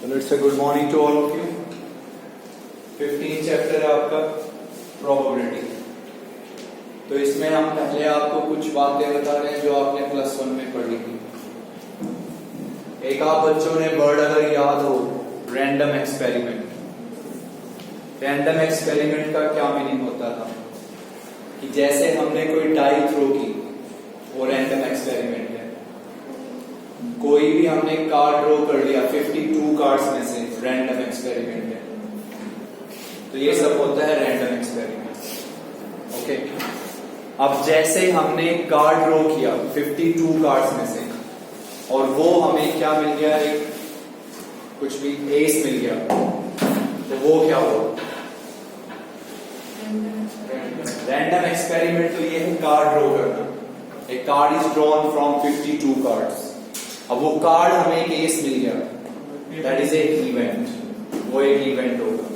Well, it's a good morning to all of you. 15 chapter है आपका probability. तो इसमें हम पहले आपको कुछ बातें बता रहे हैं जो आपने प्लस वन में पढ़ी थी। एक आप बच्चों ने वर्ड अगर याद हो, रैंडम एक्सपेरिमेंट। रैंडम एक्सपेरिमेंट का क्या मीनिंग होता था कि जैसे हमने कोई डाई थ्रो की, वो रैंडम एक्सपेरिमेंट है। कोई भी हमने कार्ड ड्रॉ कर लिया 52 कार्ड्स में से, रैंडम एक्सपेरिमेंट है। तो ये सब होता है रैंडम एक्सपेरिमेंट। ओके, अब जैसे हमने कार्ड ड्रॉ किया 52 कार्ड्स में से और वो हमें क्या मिल गया, एक कुछ भी एस मिल गया, तो वो क्या हुआ? Random experiment. तो ये है कार्ड ड्रॉ करना। A card is drawn from 52 cards. अब वो कार्ड हमें एक एस मिल गया, दैट इज ए इवेंट। वो एक इवेंट होगा।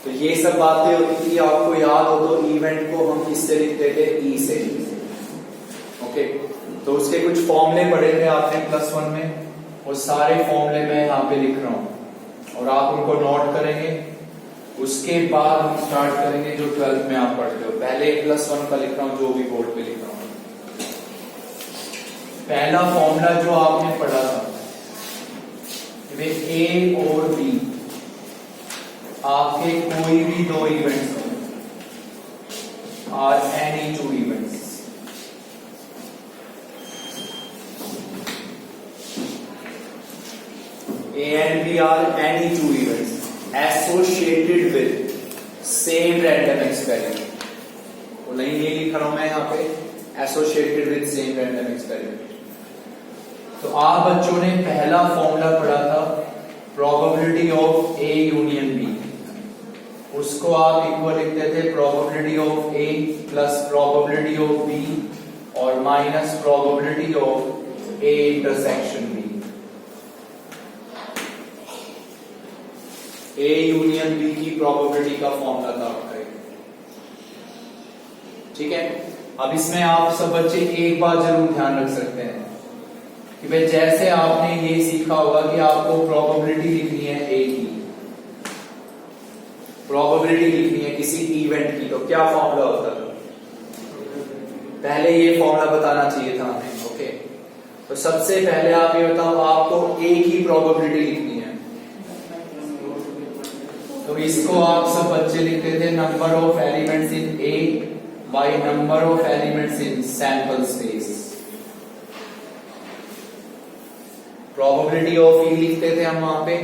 तो ये सब बातें होती थी, आपको याद हो तो इवेंट को हम किससे लिखते थे? ई से। ओके, तो उसके कुछ फॉर्मूले पढ़े थे आपने प्लस वन में, वो सारे फॉर्मूले मैं यहाँ पे लिख रहा हूं और आप उनको नोट करेंगे। उसके बाद हम स्टार्ट करेंगे जो 12th में आप पढ़ते हो। पहले प्लस वन का लिख रहा हूं, जो भी बोर्ड पे लिख रहा हूं। पहला फॉर्मूला जो आपने पढ़ा था, वे ए और बी आपके कोई भी दो events or any two events. A and B are any two events associated with same random experiment। वो नहीं ये लिख रहा हूं मैं यहाँ पे, associated with same random experiment। तो आप बच्चों ने पहला फॉर्मूला पढ़ा था probability of A union B। उसको आप इक्वल लिखते थे probability of A plus probability of B और minus probability of A intersection B। A union B की प्रोबेबिलिटी का फॉर्मूला था आपका। ठीक है, अब इसमें आप सब बच्चे एक बात जरूर ध्यान रख सकते हैं कि भाई जैसे आपने ये सीखा होगा कि आपको प्रोबेबिलिटी लिखनी है A की, प्रोबेबिलिटी लिखनी है किसी इवेंट की, तो क्या फॉर्मूला होता था? पहले ये फॉर्मूला बताना चाहिए था हमें। ओके, तो सबसे पहले आप ये बताओ, आपको A की प्रोबेबिलिटी लिखनी है, तो इसको आप सब बच्चे लिखते थे number of elements in A bye number of elements in sample space. Probability of E लिखते थे हम वहां पे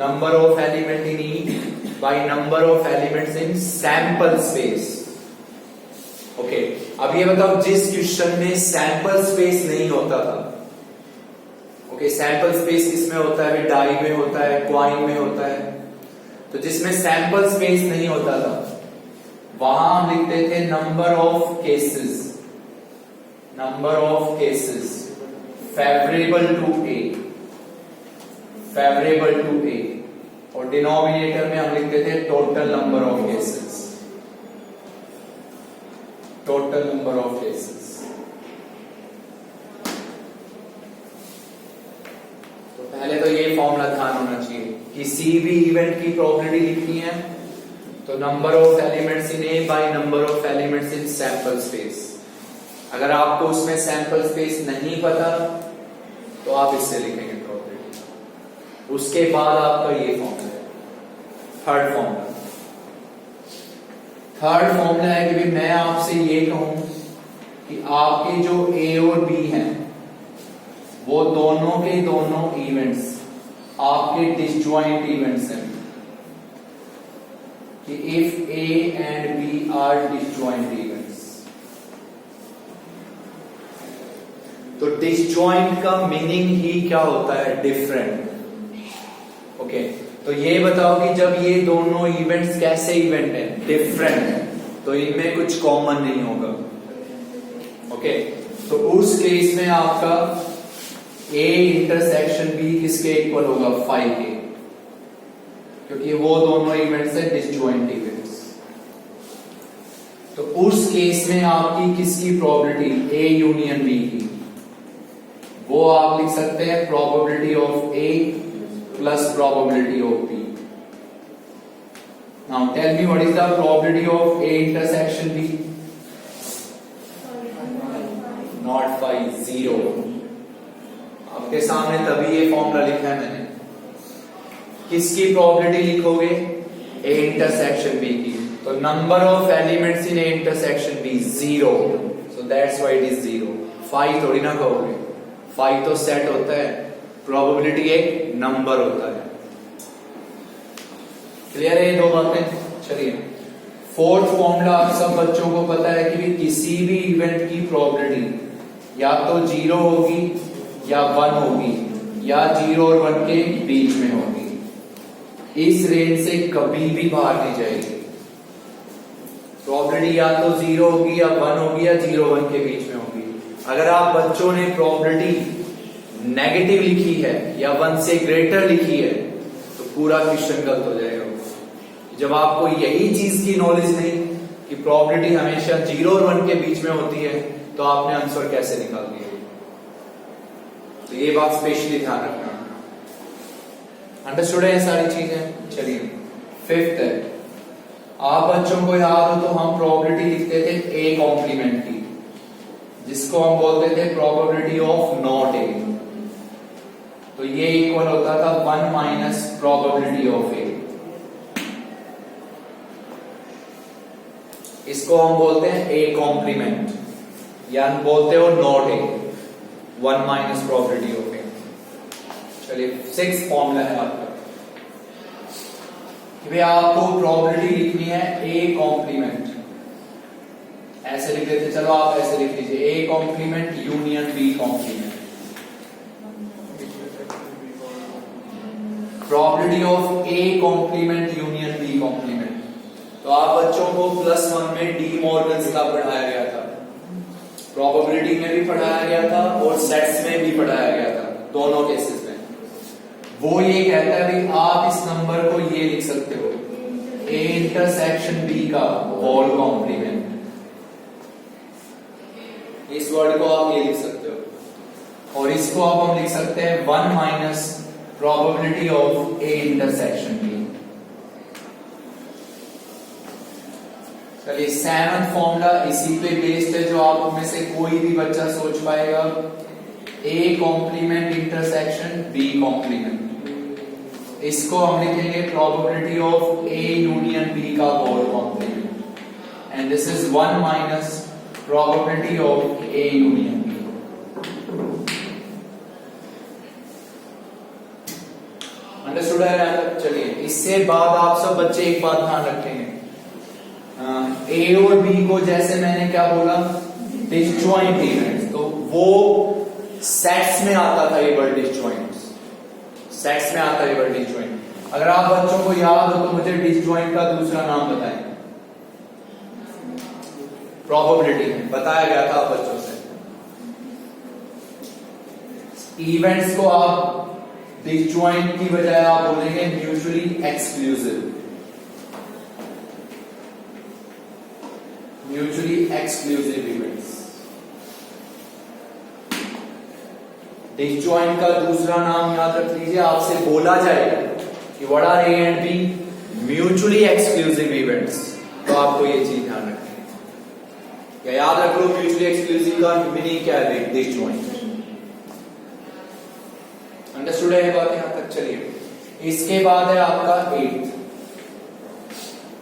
number of element in E bye number of elements in sample space. Okay, अब ये बताओ जिस क्वेश्चन में सैंपल स्पेस नहीं होता था। ओके, सैंपल स्पेस किसमें होता है? डाई में होता है, क्वाइन में होता है। तो जिसमें सैंपल स्पेस नहीं होता था वहां हम लिखते थे number of cases, number of cases favourable to a, favourable to a. और डिनोमिनेटर में हम लिखते थे total number of cases, total number of cases. तो पहले तो ये फॉर्मूला ध्यान होना चाहिए, किसी भी इवेंट की प्रोबेबिलिटी लिखनी है तो number of elements in A bye number of elements in sample space. अगर आपको उसमें सैंपल स्पेस नहीं पता तो आप इससे लिखेंगे प्रोबेबिलिटी। उसके बाद आपका ये फॉर्मूला है, थर्ड फॉर्मूला। थर्ड फॉर्मूला है कि मैं आपसे ये कहूं कि आपके जो ए और बी हैं वो दोनों के दोनों इवेंट्स आपके डिसजॉइंट इवेंट्स हैं। कि if A and B are disjoint events, तो डिसजॉइंट का मीनिंग ही क्या होता है? डिफरेंट। ओके, तो ये बताओ कि जब ये दोनों इवेंट्स कैसे इवेंट हैं? डिफरेंट है, तो इनमें कुछ कॉमन नहीं होगा। ओके, तो उस केस में आपका A इंटरसेक्शन B किसके इक्वल होगा? 5A, क्योंकि वो दोनों इवेंट्स है डिसजॉइंट इवेंट्स। तो उस केस में आपकी किसकी प्रोबेबिलिटी? A यूनियन B की। वो आप लिख सकते हैं probability of A plus probability of B. Now tell me what is the probability of A intersection B? Not 5, 0. आपके सामने तभी ये फॉर्मूला लिखा है मैंने. किसकी प्रोबेबिलिटी लिखोगे? A intersection B की. तो number of elements in A intersection B 0. So that's why it is 0. 5 थोड़ी ना कहोगे. 5 तो सेट होता है. प्रोबेबिलिटी एक नंबर होता है. क्लियर है ये दो बातें? चलिए, फोर्थ फॉर्मूला आप सब बच्चों को पता है कि किसी भी इवेंट की प्रोबेबिलिटी या तो 0 होगी या 1 होगी या 0 और 1 के बीच में होगी. इस रेंज से कभी भी बाहर नहीं जाएगी. प्रोबेबिलिटी या तो 0 होगी या 1 होगी या 0 1 के बीच में होगी. अगर आप बच्चों ने प्रोबेबिलिटी नेगेटिव लिखी है या 1 से ग्रेटर लिखी है तो पूरा क्वेश्चन गलत हो जाएगा. जब आपको यही चीज की नॉलेज नहीं कि प्रोबेबिलिटी हमेशा 0 और 1 के बीच में होती है तो आपने आंसर कैसे निकाल दिया? तो ये बात स्पेशली ध्यान रखना. अंडरस्टूड है ये सारी चीजें? चलिए, फिफ्थ है. आप बच्चों को याद हो तो हम प्रोबेबिलिटी लिखते थे A कॉम्प्लीमेंट की, जिसको हम बोलते थे प्रोबेबिलिटी ऑफ नॉट A. तो ये इक्वल होता था 1 माइनस प्रोबेबिलिटी ऑफ A. इसको हम बोलते हैं A कॉम्प्लीमेंट या हम बोलते हो not A. 1 minus probability of A. चलिए, 6 फॉर्मूला है आपका कि भाई आपको प्रोबेबिलिटी लिखनी है A कॉम्प्लीमेंट. ऐसे लिख देते, चलो आप ऐसे लिख लीजिए A complement union B complement. Probability of A complement union B complement. तो आप बच्चों को +1 में डी मॉर्गन्स का पढ़ाया गया था, प्रोबेबिलिटी में भी पढ़ाया गया था और सेट्स में भी पढ़ाया गया था, दोनों केसेस में. वो ये कहता है कि आप इस नंबर को ये लिख सकते हो A इंटरसेक्शन B का होल कॉम्प्लीमेंट. इस वर्ड को आप ये लिख सकते हो और इसको आप हम लिख सकते हैं 1 minus probability of A intersection B. चलिए, 7th फॉर्मूला इसी पे बेस्ड है जो आप में से कोई भी बच्चा सोच पाएगा. A complement intersection B complement. इसको हम लिखेंगे probability of A union B का whole complement and this is 1 minus probability of A union B. Understood है? चलिए, इससे बाद आप सब बच्चे एक बात ध्यान रखेंगे. A और B को जैसे मैंने क्या बोला, डिसजॉइंट इवेंट्स, तो वो सेट्स में आता था ये वर्ड डिसजॉइंट. सेट्स में आता है ये वर्ड डिसजॉइंट. अगर आप बच्चों को याद हो तो मुझे डिसजॉइंट का दूसरा नाम बताएं. प्रोबेबिलिटी बताया गया था आप बच्चों से. इवेंट्स को आप डिसजॉइंट की बजाय आप बोलेंगे mutually exclusive. Mutually exclusive events. Disjoint का दूसरा नाम याद रख लीजिए. आपसे बोला जाएगा कि what are A and B mutually exclusive events, तो आपको ये चीज ध्यान रखनी है. क्या याद रख लो म्यूचुअली एक्सक्लूसिव का मीनिंग क्या है? डिसजॉइंट. अंडरस्टूड है ये बात यहां तक? चलिए, इसके बाद है आपका 8th.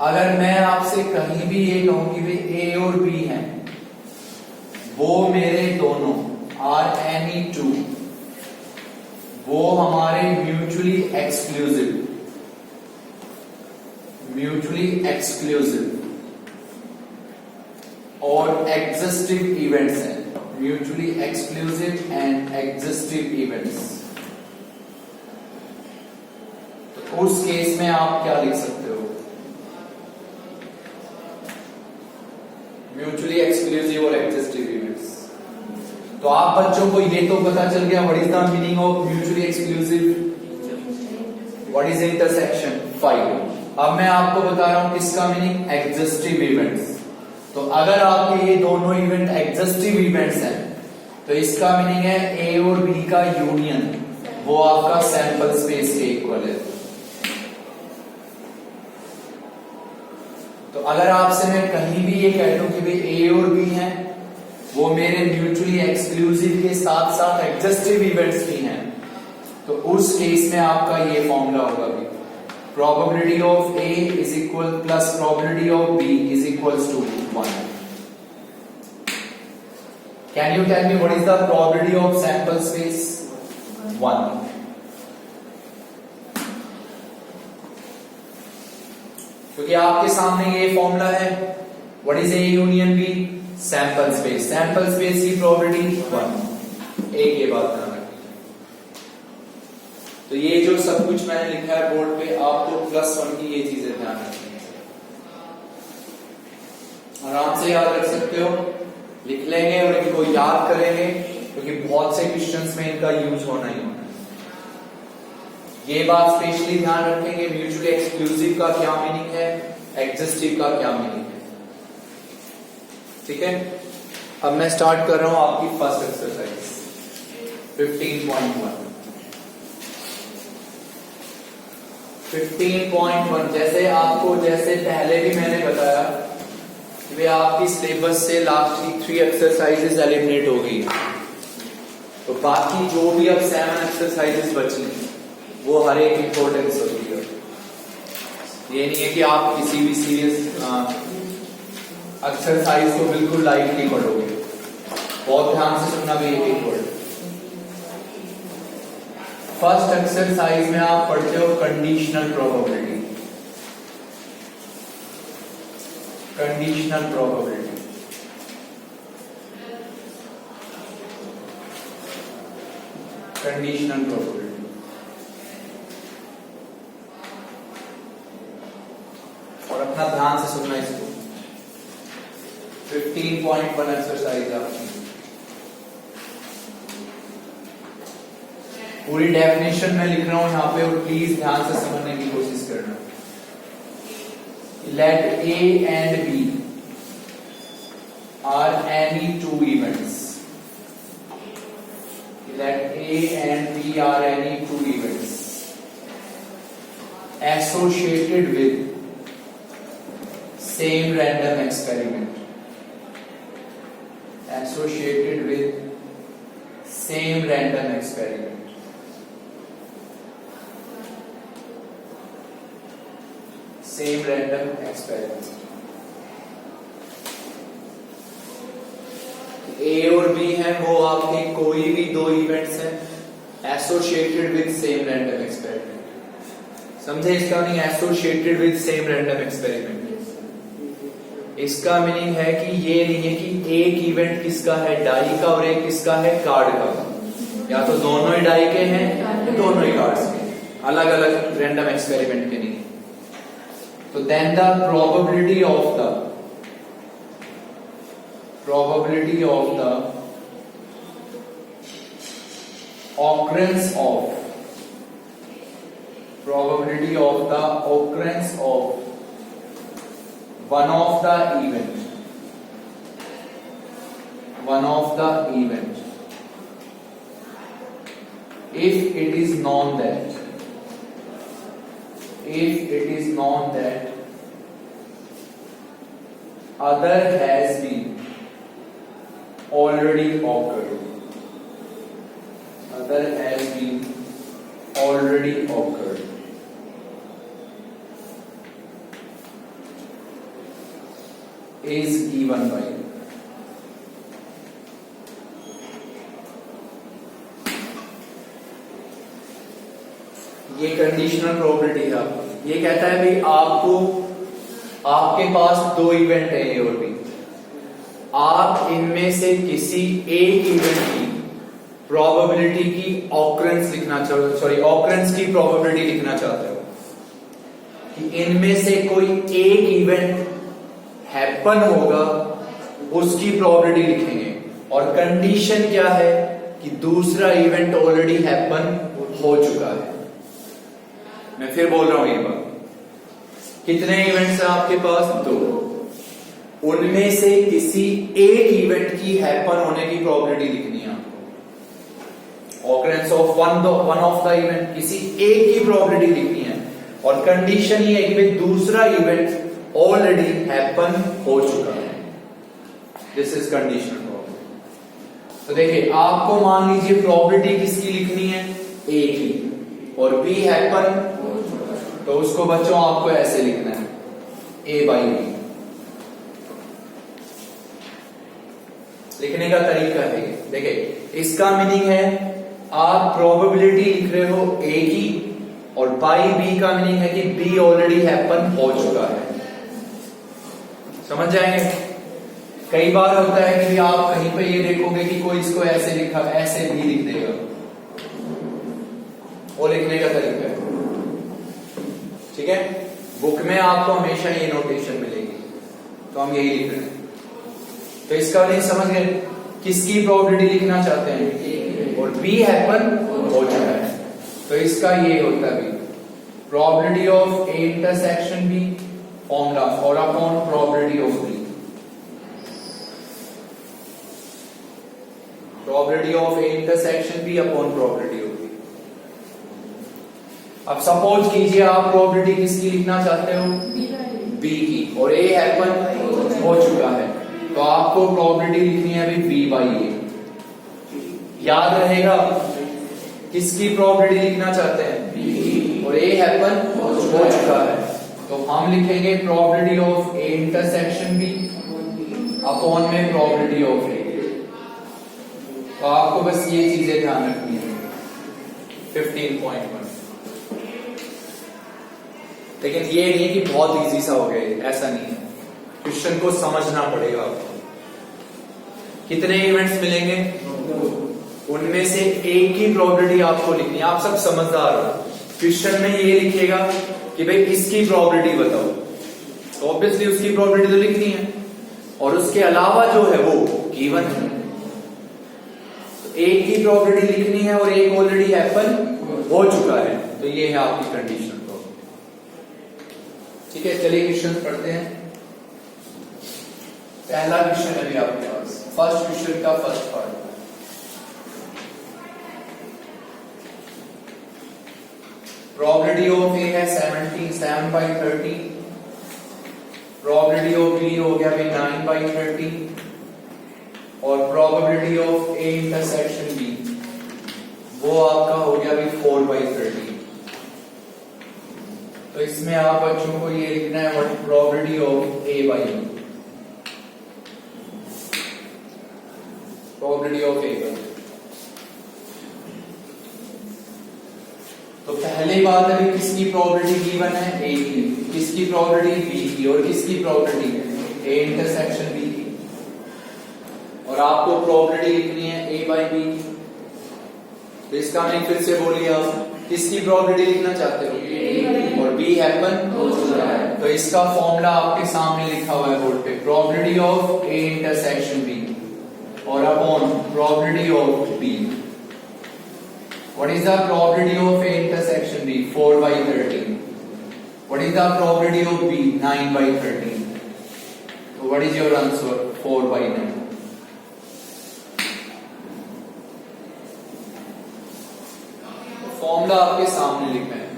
अगर मैं आपसे कहीं भी ये कहूं कि भाई A और B हैं, वो मेरे दोनों आर एनी टू, वो हमारे म्यूचुअली एक्सक्लूसिव और एग्जिस्टिव इवेंट्स हैं. Mutually exclusive and exhaustive events. तो उस केस में आप क्या लिख सकते हो? म्यूचुअली एक्सक्लूसिव और एग्जिस्टिव इवेंट्स. तो आप बच्चों को ये तो पता चल गया what is the meaning of mutually exclusive, what is intersection 5. अब मैं आपको बता रहा हूं किसका मीनिंग, एग्जिस्टिव इवेंट्स. तो अगर आपके ये दोनों इवेंट एग्जिस्टिव इवेंट्स हैं तो इसका मीनिंग है A और B का यूनियन वो आपका सैंपल स्पेस के इक्वल है। तो अगर आपसे मैं कहीं भी ये कह दूं कि भाई ए और बी हैं, वो मेरे म्यूचुअली एक्सक्लूसिव के साथ साथ एडजस्टिव इवेंट्स भी हैं, तो उस केस में आपका ये फॉर्मूला होगा भी, probability of A is equal plus probability of B is equals to 1. Can you tell me what is the probability of sample space? 1. क्योंकि आपके सामने ये फॉर्मूला है, what is A union B? Sample space. Sample space की probability 1. एक ये बात ध्यान रखिए। तो ये जो सब कुछ मैंने लिखा है बोर्ड पे, आपको +1 की ये चीजें ध्यान रखनी है, आराम से याद रख सकते हो, लिख लेंगे और इनको याद करेंगे, क्योंकि बहुत से क्वेश्चंस में इनका यूज होना ही होना है। ये बात स्पेशली ध्यान रखेंगे, म्यूचुअली एक्सक्लूसिव का क्या मीनिंग है, एडजस्टिव का क्या मीनिंग है। ठीक है, अब मैं स्टार्ट कर रहा हूं आपकी फर्स्ट एक्सरसाइज 15.1। 15.1 जैसे पहले भी मैंने बताया कि भाई आपकी सिलेबस से लास्ट की 3 एक्सरसाइजेस एलिमिनेट हो गई, तो बाकी जो भी अब 7 एक्सरसाइजेस बची वो हर एक इंपॉर्टेंस होती है। ये नहीं है कि आप किसी भी सीरियस एक्सरसाइज को बिल्कुल लाइटली पढ़ोगे, बहुत ध्यान से सुनना भी एक वर्ड। फर्स्ट एक्सरसाइज में आप पढ़ते हो conditional probability. Conditional probability conditional probability और अपना ध्यान से सुनना इसको। 15.1 एक्सरसाइज आपकी, पूरी डेफिनेशन में लिख रहा हूं यहां पे, और प्लीज ध्यान से समझने की कोशिश करना। Let A and B are any two events. Let A and B are any two events associated with same random experiment. Associated with same random experiment. Same random experiment. A और B हैं वो आपके कोई भी 2 events हैं associated with same random experiment. समझे इसका meaning, associated with same random experiment. इसका मीनिंग है कि ये नहीं है कि एक इवेंट किसका है, डाई का, और एक किसका है, कार्ड का। या तो दोनों ही डाई के हैं या दोनों ही कार्ड्स के, अलग अलग रैंडम एक्सपेरिमेंट के नहीं। तो then the probability of the occurrence of one of the event if it is known that other has been already occurred, is given by ये कंडीशनल प्रोबेबिलिटी है। ये कहता है भाई आपके पास 2 इवेंट है ए और बी, आप इनमें से किसी एक इवेंट की प्रोबेबिलिटी की ऑकरेंस की प्रोबेबिलिटी लिखना चाहते हो, कि इनमें से कोई एक इवेंट हैपन होगा उसकी प्रोबेबिलिटी लिखेंगे, और कंडीशन क्या है कि दूसरा इवेंट ऑलरेडी हैपन हो चुका है। मैं फिर बोल रहा हूं ये बात, कितने इवेंट्स हैं आपके पास, 2, उनमें से किसी एक इवेंट की हैपन होने की प्रोबेबिलिटी लिखनी है आपको। Occurrence of one of the event, किसी एक की प्रोबेबिलिटी लिखनी है और कंडीशन ये है कि भाई दूसरा इवेंट ऑलरेडी हैपन हो चुका है। This is conditional probability. तो देखिए आपको मान लीजिए प्रोबेबिलिटी किसकी लिखनी है, ए की, और बी हैपन, तो उसको बच्चों आपको ऐसे लिखना है ए बाई बी। लिखने का तरीका है देखिए, इसका मीनिंग है आप प्रोबेबिलिटी लिख रहे हो ए की, और बाई बी का मीनिंग है कि बी ऑलरेडी हैपन हो चुका है। समझ जाएंगे? कई बार होता है कि आप कहीं पे ये देखोगे कि कोई इसको ऐसे लिखा, ऐसे भी लिख देगा, वो लिखने का तरीका है। ठीक है, बुक में आपको हमेशा ये नोटेशन मिलेगी, तो हम यही लिख रहे हैं। तो इसका नहीं समझ गए, किसकी प्रोबेबिलिटी लिखना चाहते हैं, और बी हैपन हो चुका है, तो इसका ये होता है probability of A intersection b, formula और upon probability of B, probability of A intersection B upon probability of b. अब सपोज कीजिए आप प्रोबेबिलिटी किसकी लिखना चाहते हो, बी की, और ए हैपन हो चुका है, तो आपको प्रोबेबिलिटी लिखनी है अभी बी बाई ए। याद रहेगा किसकी प्रोबेबिलिटी लिखना चाहते हैं, बी, और ए हैपन हो चुका है, तो हम लिखेंगे probability of A intersection B upon में प्रोबेबिलिटी ऑफ ए। तो आपको बस ये चीजें ध्यान रखनी है। 15.1। लेकिन ये नहीं कि बहुत इजी सा हो गया, ऐसा नहीं है, क्वेश्चन को समझना पड़ेगा आपको। कितने इवेंट्स मिलेंगे, उनमें से एक की प्रोबेबिलिटी आपको लिखनी है। आप सब समझदार हो, क्वेश्चन में ये लिखेगा कि भाई इसकी प्रोबेबिलिटी बताओ, तो ऑब्वियसली उसकी प्रोबेबिलिटी तो लिखनी है, और उसके अलावा जो है वो गिवन है। तो एक की प्रोबेबिलिटी लिखनी है और एक ऑलरेडी हैपन हो चुका है, तो ये है आपकी कंडीशन। ठीक है, चलिए क्वेश्चन पढ़ते हैं। पहला क्वेश्चन है अभी आपके पास, फर्स्ट क्वेश्चन का फर्स्ट पार्ट। प्रोबेबिलिटी ऑफ ए है 7/30, प्रोबेबिलिटी ऑफ बी हो गया भाई 9/30, और probability of A intersection B वो आपका हो गया भाई 4/30। तो इसमें आप बच्चों को ये लिखना है what probability of A by B, probability of A by. तो पहली बात है किसकी प्रोबेबिलिटी गिवन है, ए की, किसकी प्रोबेबिलिटी बी की, और किसकी प्रोबेबिलिटी ए इंटरसेक्शन बी की, और आपको प्रोबेबिलिटी लिखनी है ए बाई बी। तो इसका मैं फिर से बोलिए, आप किसकी प्रोबेबिलिटी लिखना चाहते हो, और बी हैपन हो चुका है, तो इसका फॉर्मूला आपके सामने लिखा हुआ है बोर्ड पे, probability of A intersection B और upon probability of b. What is the probability of A intersection b, 4/30। What is the probability of b, 9/30। तो what is your answer, 4/9। Formula आपके सामने लिखा है,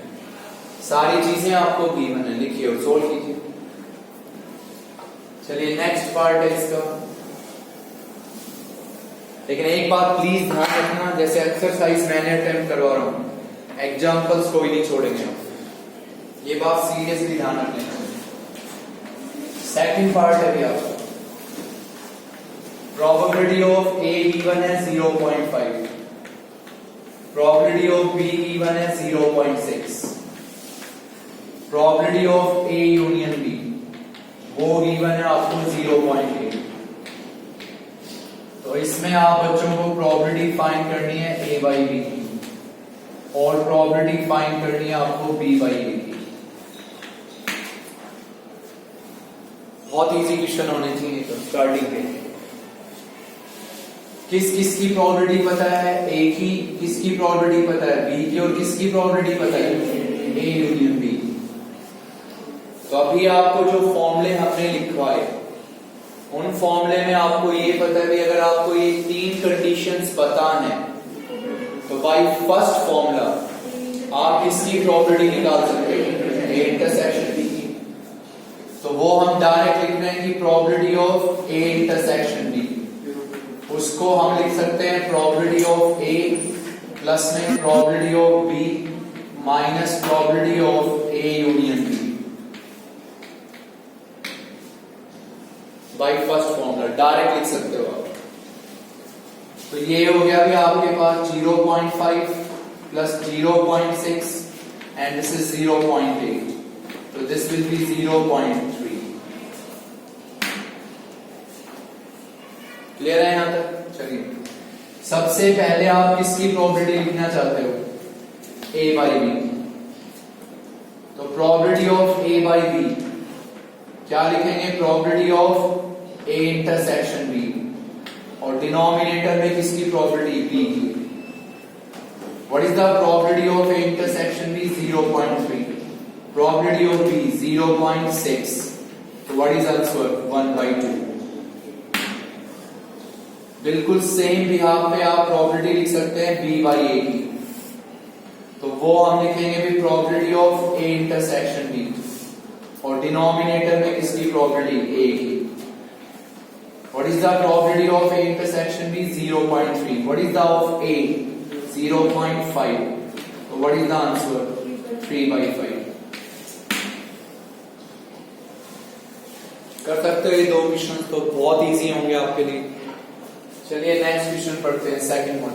सारी चीजें आपको गिवन है, लिखिए और सोल्व कीजिए। चलिए नेक्स्ट पार्ट है इसका। लेकिन एक बात प्लीज ध्यान रखना, जैसे एक्सरसाइज मैंने अटेम्प्ट करवा रहा हूं, एग्जाम्पल्स कोई नहीं छोड़ेंगे, ये बात सीरियसली ध्यान रखना। सेकंड पार्ट है अभी आपका, प्रोबेबिलिटी ऑफ ए गिवन है 0.5, प्रोबेबिलिटी ऑफ बी गिवन है 0.6, probability of A union B वो गिवन है आपको 0.8। तो इसमें आप बच्चों को प्रोबेबिलिटी फाइंड करनी है ए बाई बी की, और प्रोबेबिलिटी फाइंड करनी है आपको बी बाई ए की। बहुत इजी क्वेश्चन होने चाहिए तो स्टार्टिंग के। किसकी प्रोबेबिलिटी पता है, ए की, किसकी प्रोबेबिलिटी पता है बी की, और किसकी प्रोबेबिलिटी पता है ए यूनियन बी। तो अभी आपको जो फॉर्मूले हमने लिखवाए, उन फॉर्मूले में आपको ये पता है कि अगर आपको ये तीन कंडीशंस पता है तो बाय फर्स्ट फॉर्मूला आप इसकी प्रॉपर्टी निकाल सकते हैं, ए इंटरसेक्शन बी की। तो वो हम डायरेक्ट लिख रहे हैं कि property of A intersection B, उसको हम लिख सकते हैं प्रॉपर्टी ऑफ ए प्लस में property of B minus property of A union B by first formula, direct लिख सकते हो आप। तो ये हो गया अभी आपके पास 0.5 प्लस 0.6 एंड दिस इज 0.8, तो दिस विल बी 0.3। क्लियर है यहां तक? चलिए, सबसे पहले आप किसकी प्रॉपर्टी लिखना चाहते हो? A by B. तो property of A by B क्या लिखेंगे? Property of A intersection B, और डिनोमिनेटर में किसकी प्रॉपर्टी? बी की। What is the property of A intersection B? 0.3। Property of B 0.6, तो व्हाट इज आंसर? 1/2। बिल्कुल सेम बिहाफ पे आप प्रॉपर्टी लिख सकते हैं बी बाई ए की, तो वो हम लिखेंगे भी property of A intersection B, और डिनोमिनेटर में किसकी प्रॉपर्टी? ए की। What is the property of A intersection B? 0.3। What is the of a? 0.5, तो व्हाट इज द आंसर? 3/5। कर सकते हो ये दो क्वेश्चन, तो बहुत इजी होंगे आपके लिए। चलिए नेक्स्ट क्वेश्चन पढ़ते हैं, सेकंड वन।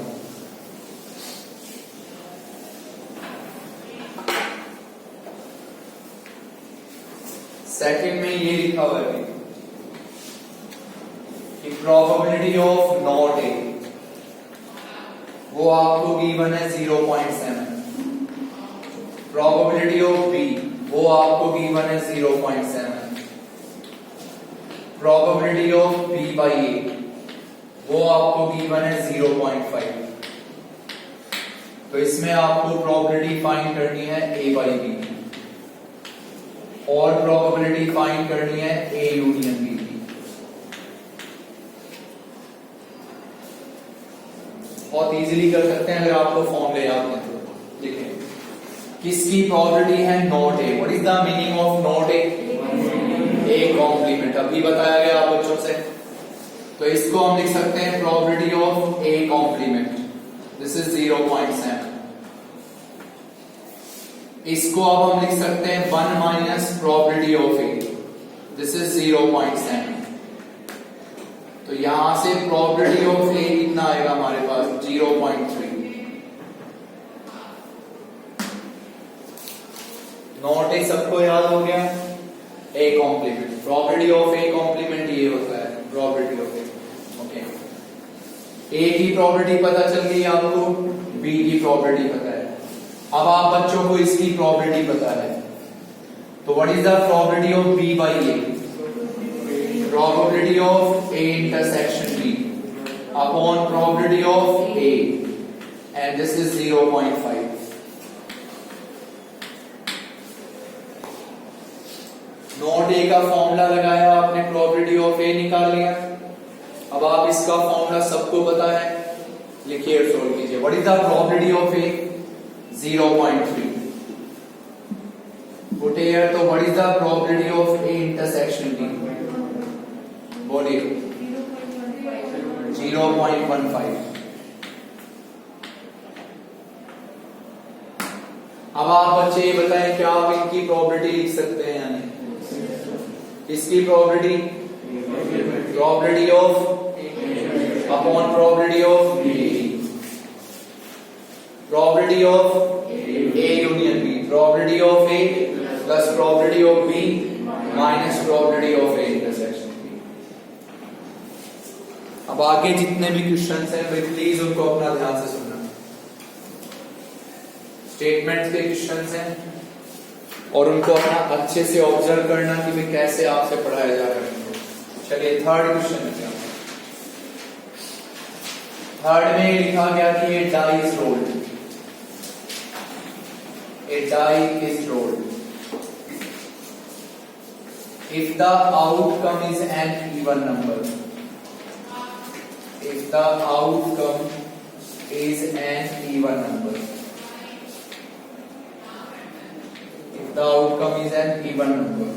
सेकंड में ये लिखा हुआ है कि प्रोबेबिलिटी ऑफ नॉट ए, वो आपको गिवन है 0.7। प्रोबेबिलिटी ऑफ बी, वो आपको गिवन है 0.7। प्रोबेबिलिटी ऑफ बी बाई ए, वो आपको गिवन है 0.5। तो इसमें आपको प्रोबेबिलिटी फाइंड करनी है ए बाई बी, और प्रोबेबिलिटी फाइंड करनी है ए यूनियन बी की। बहुत इजीली कर सकते हैं अगर आपको फॉर्मूले याद है तो। देखें किसकी प्रोबेबिलिटी है? Not A. What is the meaning of not A? A complement, अभी बताया गया आप बच्चों से। तो इसको हम लिख सकते हैं probability of A complement, this is 0.7। इसको अब हम लिख सकते हैं 1 minus probability of A, this is 0.7। तो यहां से प्रोबेबिलिटी ऑफ ए कितना आएगा हमारे पास? 0.3। नॉट ए सबको याद हो गया? A complement, probability of A complement ये होता है probability of A. Okay, A की प्रोबेबिलिटी पता चल गई आपको, बी की प्रोबेबिलिटी पता है। अब आप बच्चों को इसकी प्रोबेबिलिटी पता है, तो what is the probability of B by A? Probability of A intersection B upon probability of A, and this is 0.5। Not A का फॉर्मूला लगाया आपने, प्रोबेबिलिटी ऑफ ए निकाल लिया। अब आप इसका फॉर्मूला सबको पता है, लिखिए और सोल्व कीजिए। What is the probability of a? 0.3। Put here, तो what is the probability of A intersection b? बोलिए। 0.15। अब आप बच्चे ये बताएं क्या आप इनकी प्रोबेबिलिटी लिख सकते हैं या नहीं? इसकी probability, probability of upon probability of B, probability of A union B, probability of A plus probability of B minus probability of A intersection B. अब आगे जितने भी क्वेश्चंस हैं वे प्लीज उनको अपना ध्यान से सुनना। स्टेटमेंट के क्वेश्चंस हैं और उनको अपना अच्छे से ऑब्जर्व करना कि वे कैसे आपसे पढ़ाया जा रहा है। चलिए थर्ड क्वेश्चन में, थर्ड में लिखा गया कि ये die is rolled, a die is rolled if the outcome is an even number, if the outcome is an even number. If the outcome is an even number,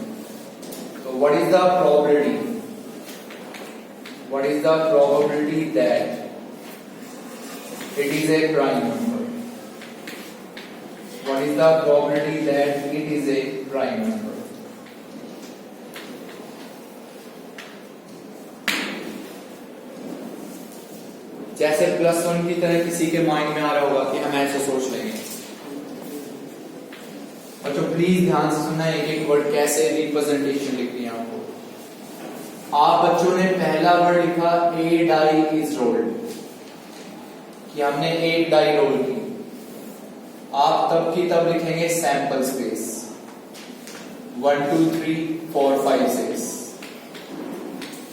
so what is the probability? What is the probability that it is a prime number? What is the probability that it is a prime number? जैसे +1 की तरह किसी के mind में आ रहा होगा कि हम ऐसे सोच लेंगे। बच्चों प्लीज ध्यान से सुनना, एक एक वर्ड कैसे रिप्रेजेंटेशन लिखनी है आपको। आप बच्चों ने पहला वर्ड लिखा ए डाई इज रोल्ड, कि हमने एक डाई रोल की। आप तब की तब लिखेंगे सैंपल स्पेस 1 2 3 4 5 6।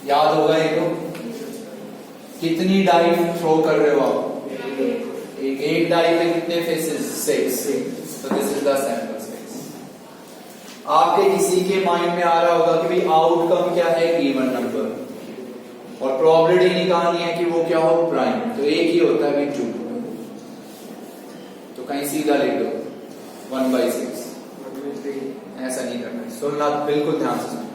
याद होगा ये तो? कितनी डाई थ्रो कर रहे हो आप? एक डाई पे कितने फेसेस? 6। तो this is the sample space. आपके किसी के माइंड में आ रहा होगा कि भाई आउटकम क्या है? इवन नंबर, और प्रोबेबिलिटी निकालनी है कि वो क्या हो? प्राइम। तो एक ही होता है भाई 2, तो कहीं सीधा लिख दो 1/6। ऐसा नहीं करना, सुनना बिल्कुल ध्यान से सुनना।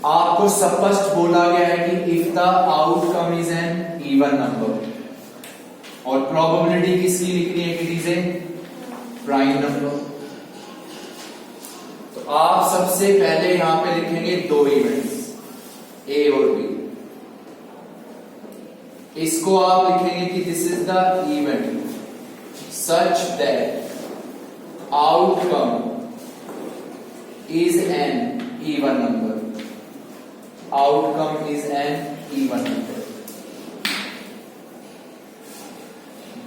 आपको स्पष्ट बोला गया है कि if the outcome is an even number, और प्रोबेबिलिटी किसकी लिखनी है? It is a prime number. तो आप सबसे पहले यहां पे लिखेंगे दो इवेंट्स, ए और बी। इसको आप लिखेंगे कि this is the event such that outcome is an even number. Outcome is an even number.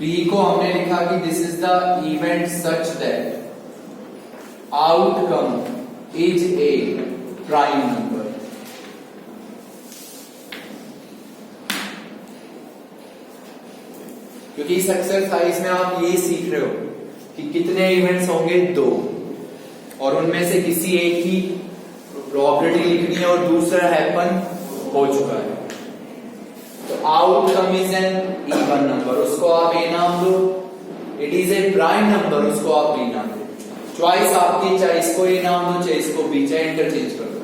B को हमने लिखा कि this is the event such that outcome is a prime number. क्योंकि इस एक्सरसाइज में आप ये सीख रहे हो कि कितने इवेंट्स होंगे? 2, और उनमें से किसी एक की प्रोबेबिलिटी लिखनी है और दूसरा हैपन हो चुका है। तो outcome is an even number, उसको आप ए नाम दो। It is a prime number, उसको आप बी नाम दो। चॉइस आपकी, चाहे इसको ए नाम दो चाहे इसको बी, चाहे इंटरचेंज कर दो,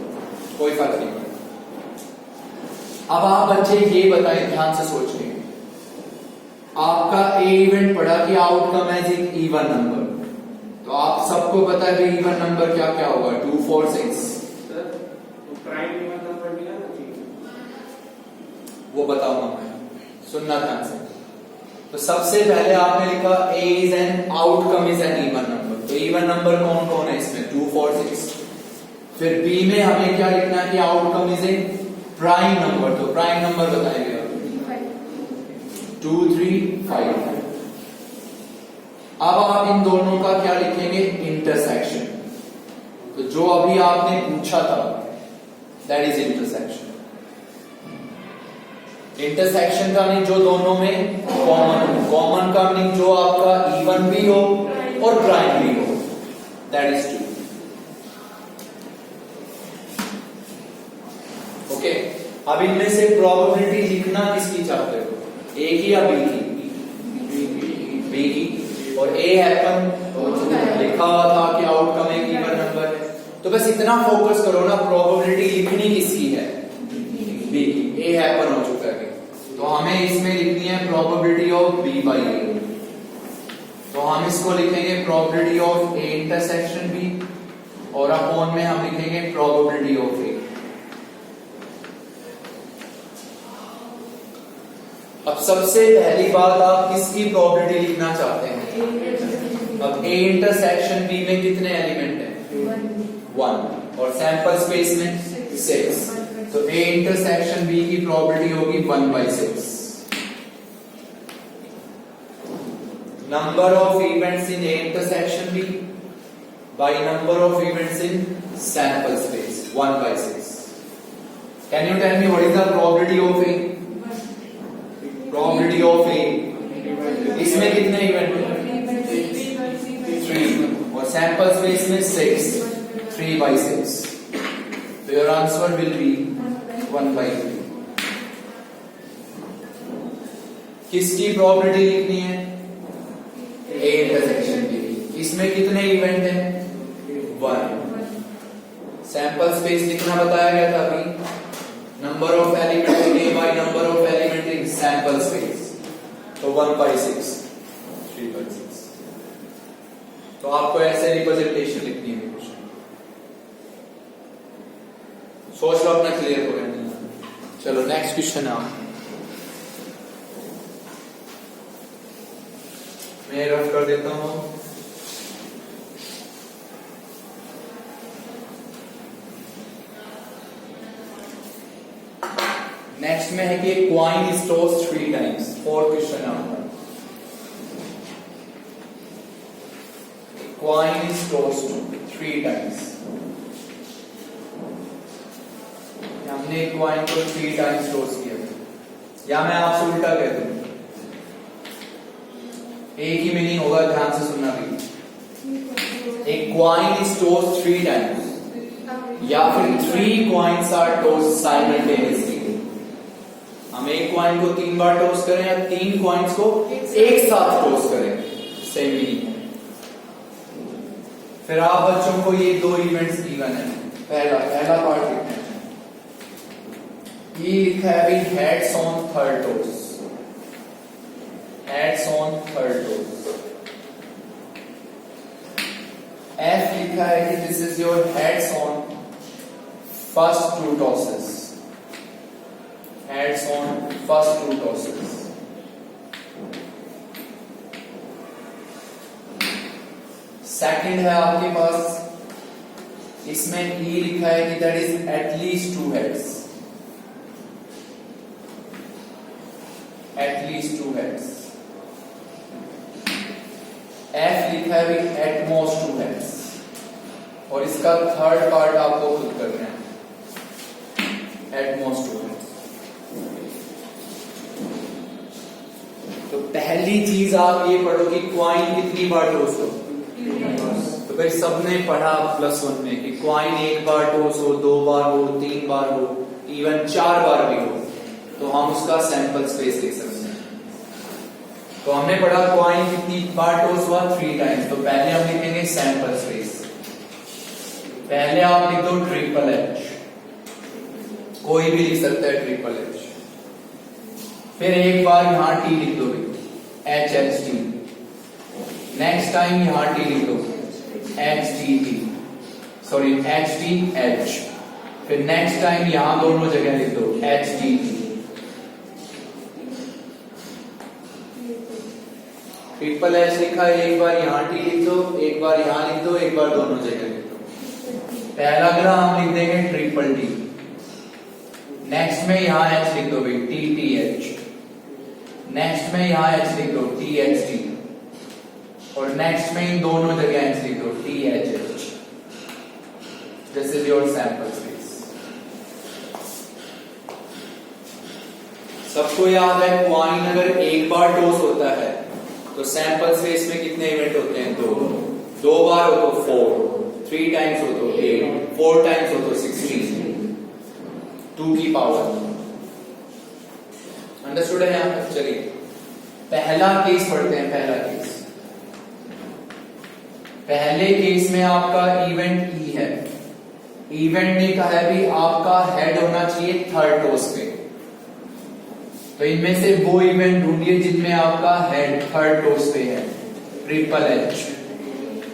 कोई फर्क नहीं पड़ता। अब आप बच्चे ये बताएं, ध्यान से सोचिए। आपका ए इवेंट पढ़ा कि आउटकम एज एक इवन नंबर, तो आप सबको पता है कि इवन नंबर क्या क्या होगा? 2 4 6। प्राइम इवन नंबर नहीं आना चाहिए, वो बताऊंगा मैं, सुनना ध्यान से। तो सबसे पहले आपने लिखा a is an outcome is an even number. तो इवन नंबर कौन कौन है इसमें? 2 4 6। फिर बी में हमें क्या लिखना है कि outcome is a prime number. तो प्राइम नंबर बताएंगे 2 3 5। अब आप इन दोनों का क्या लिखेंगे? इंटरसेक्शन। तो जो अभी आपने पूछा था दैट इज इंटरसेक्शन। इंटरसेक्शन का मीनिंग जो दोनों में कॉमन हो। कॉमन का मीनिंग जो आपका इवन भी हो और प्राइम भी हो, दैट इज 2। ओके, अब इनमें से प्रोबेबिलिटी लिखना किसकी चाहते हो? ए की या बी की? बी की। और ए हैपन लिखा हुआ था कि आउटकम एक इवन नंबर है, तो बस इतना फोकस करो ना, प्रोबेबिलिटी लिखनी किसकी है? बी की। ए हैपन हो चुका है, तो हमें इसमें लिखनी है probability of B by A. तो हम इसको लिखेंगे probability of A intersection B, और अपॉन में हम लिखेंगे प्रोबेबिलिटी ऑफ ए। अब सबसे पहली बात, आप किसकी प्रोबेबिलिटी लिखना चाहते हैं? अब ए इंटरसेक्शन बी में कितने एलिमेंट हैं? 1, और सैंपल स्पेस में 6। तो ए इंटरसेक्शन बी की प्रोबेबिलिटी होगी 1/6। Number of events in a intersection b by number of events in sample space 1/6। Can you tell me what is the probability of a? Probability of a, इसमें कितने event? 3, और sample space में 6, 3/6। तो your answer will be 1/3। किसकी property लिखनी है? A intersection की। इसमें कितने इवेंट हैं? 1। सैंपल स्पेस लिखना बताया गया था अभी, number of element A bye number of element in sample space, तो 1/6, 3/6। तो आपको ऐसे रिप्रेजेंटेशन लिखनी है कुछ। सोच लो अपना क्लियर हो गया। चलो नेक्स्ट क्वेश्चन आप, मैं रफ कर देता हूं। नेक्स्ट में है कि coin is tossed 3 times. 4 question आपका, क्वाइन इज टॉस्ड 3 टाइम्स। हमने क्वाइन को 3 टाइम्स टॉस किया, या मैं आपसे उल्टा कह दूं, एक ही मीनिंग होगा, ध्यान से सुनना भी। एक क्वाइन इज टॉस्ड 3 टाइम्स, या फिर 3 क्वाइंस आर टॉस्ड साइमल्टेनियसली। हम एक क्वाइन को 3 बार टॉस करें या 3 क्वाइंस को एक साथ टॉस करें, सेम मीनिंग। फिर आप बच्चों को ये 2 इवेंट्स गिवन है। पहला पार्ट लिखना है, ये लिखा है अभी heads on third toss, heads on third toss. F लिखा है कि this is your heads on first 2 tosses, heads on first 2 tosses. Second है आपके पास, इसमें E लिखा है कि that is at least 2 heads, at least 2 heads. F लिखा है भी एटमोस्ट 2 heads, और इसका थर्ड पार्ट आपको खुद करना है, एटमोस्ट 2 heads. तो पहली चीज आप ये पढ़ो कि क्वाइन कितनी बार टॉस हो। तो भाई सबने पढ़ा +1 में कि क्वाइन 1 बार टॉस हो, 2 बार हो, 3 बार हो, इवन 4 बार भी हो, तो हम उसका सैंपल स्पेस लिख सकते हैं। तो हमने पढ़ा क्वाइन कितनी बार टॉस हुआ, 3 टाइम्स। तो पहले हम लिखेंगे सैंपल स्पेस। पहले आप लिख दो H, कोई भी लिख सकता है H। फिर एक बार यहां T लिख दो, HHT। नेक्स्ट टाइम यहां T लिख दो, HTT, सॉरी HTH। फिर नेक्स्ट टाइम यहां दोनों जगह लिख दो HTT। H लिखा है, एक बार यहां T लिख दो, एक बार यहां लिख दो, एक बार दोनों जगह लिख दो। पहला ग्राफ हम लिख देंगे T। नेक्स्ट में यहां H लिख दो भाई, TTH। नेक्स्ट में यहां H लिख दो, THT। और नेक्स्ट में इन दोनों जगह H लिख दो, THH। This is your sample space. सबको याद है क्वाइन अगर एक बार टॉस होता है तो सैंपल स्पेस में कितने इवेंट होते हैं? 2 बार हो तो 4, 3 टाइम्स हो तो 8, 4 टाइम्स हो तो 16, 2 की पावर। अंडरस्टूड है यहां तक? चलिए पहला केस पढ़ते हैं। पहले केस में आपका इवेंट E है। इवेंट ने कहा है भी आपका हेड होना चाहिए थर्ड टॉस पे। तो इनमें से वो इवेंट ढूंढिए जिनमें आपका हेड थर्ड टॉस पे है। H,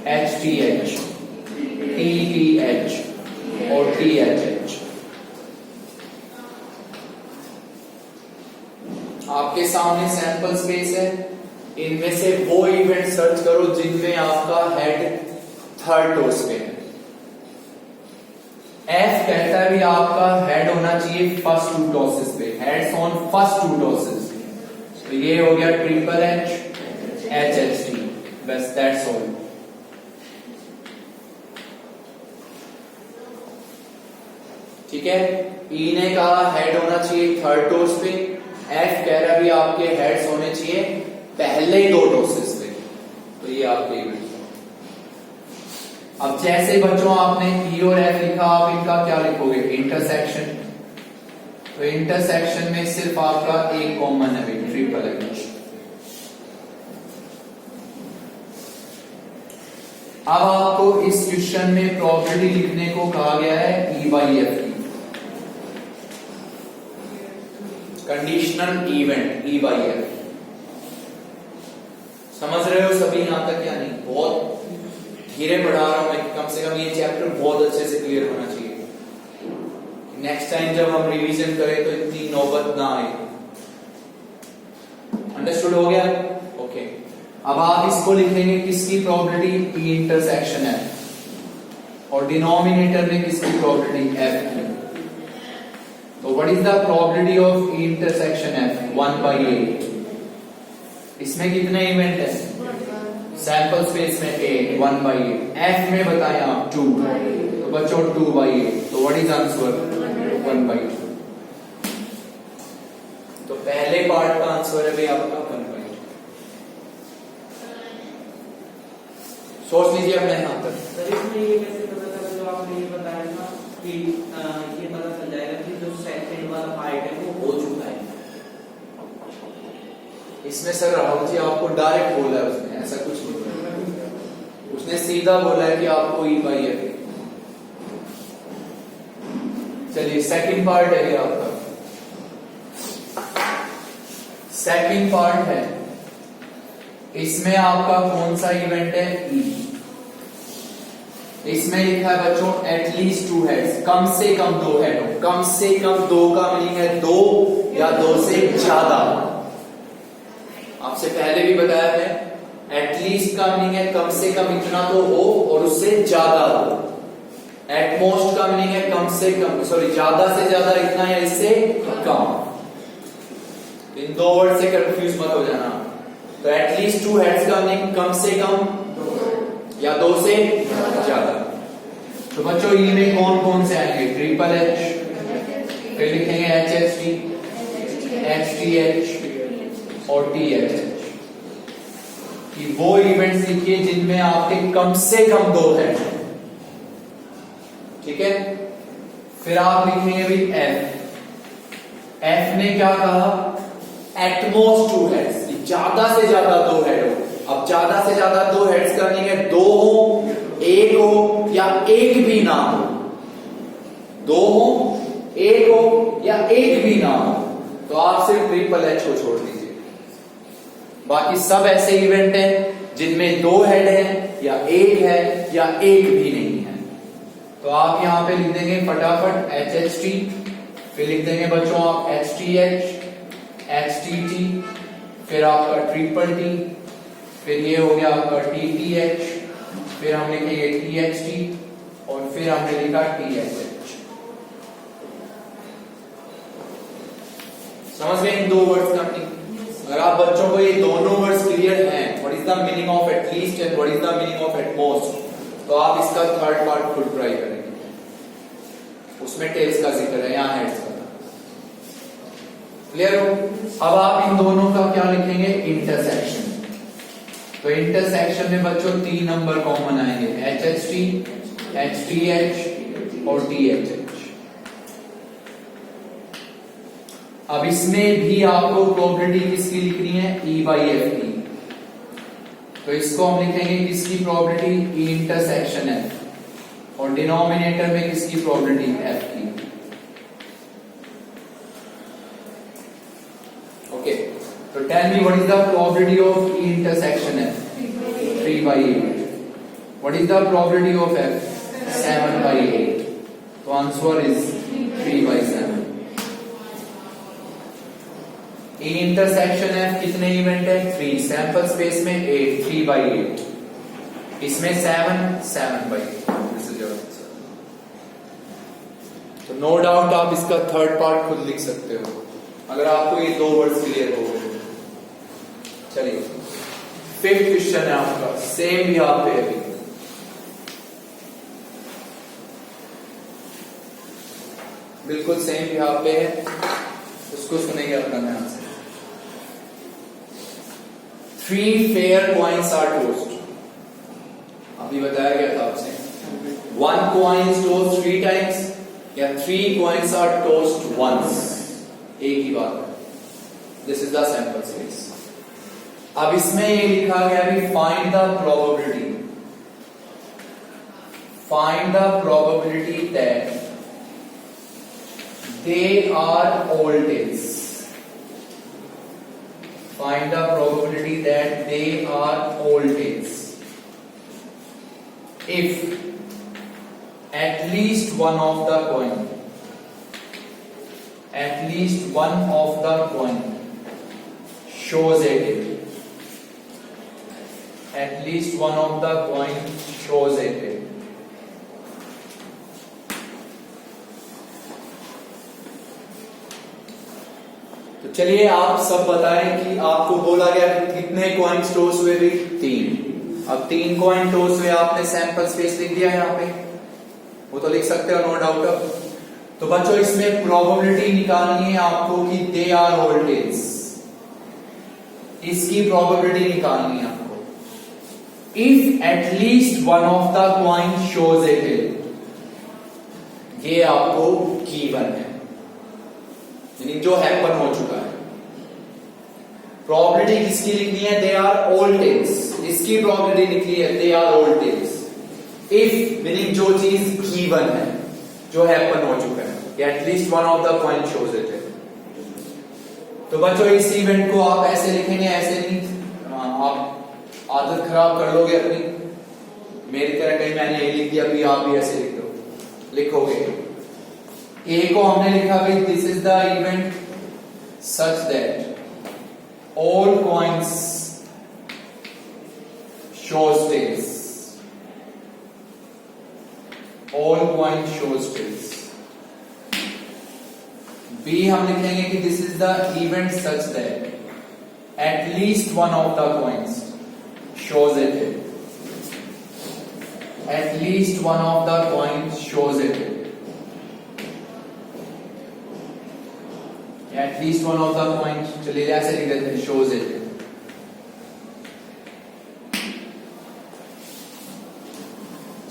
HTH, TTH और THH। आपके सामने सैंपल स्पेस है, इनमें से वो इवेंट सर्च करो जिनमें आपका हेड थर्ड टॉस पे है। F कहता है भी आपका हेड होना चाहिए फर्स्ट 2 टॉसेस पे, हेड्स ऑन फर्स्ट 2 टॉसेस। तो ये हो गया H, HHT, बस दैट्स ऑल। ठीक है, E ने कहा हेड होना चाहिए थर्ड टॉस पे, F कह रहा भी आपके हेड्स होने चाहिए पहले 2 टॉसेस पे। तो ये आपके इवेंट। अब जैसे बच्चों आपने E और F लिखा, आप इनका क्या लिखोगे? इंटरसेक्शन। तो इंटरसेक्शन में सिर्फ आपका एक कॉमन है, H। अब आपको इस क्वेश्चन में प्रोबेबिलिटी लिखने को कहा गया है E/F की, कंडीशनल इवेंट E/F। समझ रहे हो सभी यहां तक या नहीं? बहुत धीरे पढ़ा रहा हूं मैं, कम से कम ये चैप्टर बहुत अच्छे से क्लियर होना चाहिए, नेक्स्ट टाइम जब हम रिवीजन करें तो इतनी नौबत ना आए। अंडरस्टूड हो गया? ओके। अब आप इसको लिखेंगे किसकी प्रोबेबिलिटी? E इंटरसेक्शन F, और डिनोमिनेटर में किसकी प्रोबेबिलिटी? F की। तो what is the probability of E intersection F? 1/8। इसमें कितने इवेंट है? सैंपल स्पेस में 8, 1/8। F में बताएं आप 2, तो बच्चों 2/8। तो व्हाट इज आंसर? 1/8। तो पहले पार्ट का आंसर है भाई आपका 1/8। सोच लीजिए अपने यहां तक। सर इसमें ये कैसे पता चला जो आपने ये बताया था कि ये पता चल जाएगा कि जो सेकंड वाला पार्ट है वो हो चुका है? इसमें सर राहुल जी आपको डायरेक्ट बोला है उसने, ऐसा कुछ नहीं बोला, उसने सीधा बोला है कि आपको E/F। चलिए सेकंड पार्ट है ये आपका, सेकंड पार्ट है, इसमें आपका कौन सा इवेंट है? E। इसमें लिखा है बच्चों एटलीस्ट 2 हेड्स, कम से कम 2 हेड हो। कम से कम 2 का मीनिंग है 2 या 2 से ज्यादा। आपसे पहले भी बताया है, एटलीस्ट का मीनिंग है कम से कम इतना तो हो और उससे ज्यादा हो। एटमोस्ट का मीनिंग है कम से कम, सॉरी ज्यादा से ज्यादा इतना या इससे कम। इन दो वर्ड से कंफ्यूज मत हो जाना। तो एटलीस्ट 2 हेड्स का मीनिंग कम से कम या 2 से ज्यादा। तो बच्चों ई में कौन कौन से आएंगे? ट्रिपल एच, फिर लिखेंगे HHT, HTH और THH। कि वो इवेंट्स लिखिए जिनमें आपके कम से कम 2 हेड, ठीक है। फिर आप लिखेंगे भी F। F ने क्या कहा? एटमोस्ट 2 हेड्स, ज्यादा से ज्यादा 2 हेड हो। अब ज्यादा से ज्यादा 2 हेड्स करनी है, 2 हो, 1 हो या 1 भी ना हो। 2 हो, 1 हो या 1 भी ना हो, तो आप सिर्फ ट्रिपल एच को छोड़ दीजिए। बाकी सब ऐसे इवेंट हैं जिनमें 2 हेड है या 1 है या 1 भी नहीं है। तो आप यहां पे लिख देंगे फटाफट HHT, फिर लिख देंगे बच्चों आप HTH, HTT, फिर आपका ट्रिपल T, फिर ये हो गया आपका TTH, फिर हम लिखेंगे THT और फिर हमने लिखा THH। समझ गए इन 2 वर्ड्स का मीनिंग? अगर आप बच्चों को ये दोनों वर्ड्स क्लियर हैं, what is the meaning of at least and what is the meaning of at most, तो आप इसका थर्ड पार्ट खुद ट्राई करेंगे। उसमें टेल्स का जिक्र है, यहां हेड्स का। क्लियर हो? अब आप इन दोनों का क्या लिखेंगे? इंटरसेक्शन। तो इंटरसेक्शन में बच्चों 3 नंबर कॉमन आएंगे, HHT, HTH और THH। अब इसमें भी आपको प्रोबेबिलिटी किसकी लिखनी है? E/F की। तो इसको हम लिखेंगे किसकी प्रोबेबिलिटी? E इंटरसेक्शन F, और डिनोमिनेटर में किसकी प्रोबेबिलिटी? F की। ओके, तो tell me what is the probability of E intersection F? 3/8। What is the probability of F? 7/8। तो answer is 3/7। E intersection F कितने इवेंट है? 3। सैंपल स्पेस में 8, 3/8। इसमें 7/8। तो नो डाउट आप इसका थर्ड पार्ट खुद लिख सकते हो अगर आपको ये 2 वर्ड्स क्लियर हो गए। चलिए 5th क्वेश्चन है आपका, सेम यहां पे अभी। बिल्कुल सेम यहां पे है, उसको सुनेंगे अपना ध्यान से। 3 फेयर कॉइन्स आर टॉस्ड। अभी बताया गया था आपसे 1 coin is tossed 3 times या 3 coins are tossed once, एक ही बात है। This is the sample space. अब इसमें ये लिखा गया भी find the probability find the probability that they are all tails. Find the probability that they are all tails if at least one of the coin shows a tail. At least one of the coin shows a tail. तो चलिए आप सब बताएं कि आपको बोला गया कितने कॉइन टॉस हुए भी 3। अब 3 कॉइन टॉस हुए, आपने सैंपल स्पेस लिख दिया यहाँ पे, वो तो लिख सकते हो नो डाउट। तो बच्चों इसमें प्रोबेबिलिटी निकालनी है आपको कि दे आर ऑल टेल्स, इसकी प्रोबेबिलिटी निकालनी है आपको। If at least one of the coin shows a tail, ये आपको गिवन है, यानी जो हैपन हो चुका है। प्रोबेबिलिटी किसकी लिखनी है? दे आर ऑल टेल्स, इसकी प्रोबेबिलिटी लिखनी है they are all tails. If meaning जो चीज गिवन है, जो हैपन हो चुका है, at least one of the coin shows it. तो बच्चों इस इवेंट को आप ऐसे लिखेंगे, ऐसे नहीं, आप आदत खराब कर लोगे अपनी। मेरी तरह कहीं मैंने ये लिख दिया, अभी आप भी ऐसे लिख दो, लिखोगे। ए को हमने लिखा भाई this is the event such that all coins shows tails, all coin shows tails. B हम लिखेंगे कि this is the event such that at least one of the coins shows a tail, at least one of the coins shows a tail, at least one of the coins, चलिए ऐसे लिख देते हैं shows it।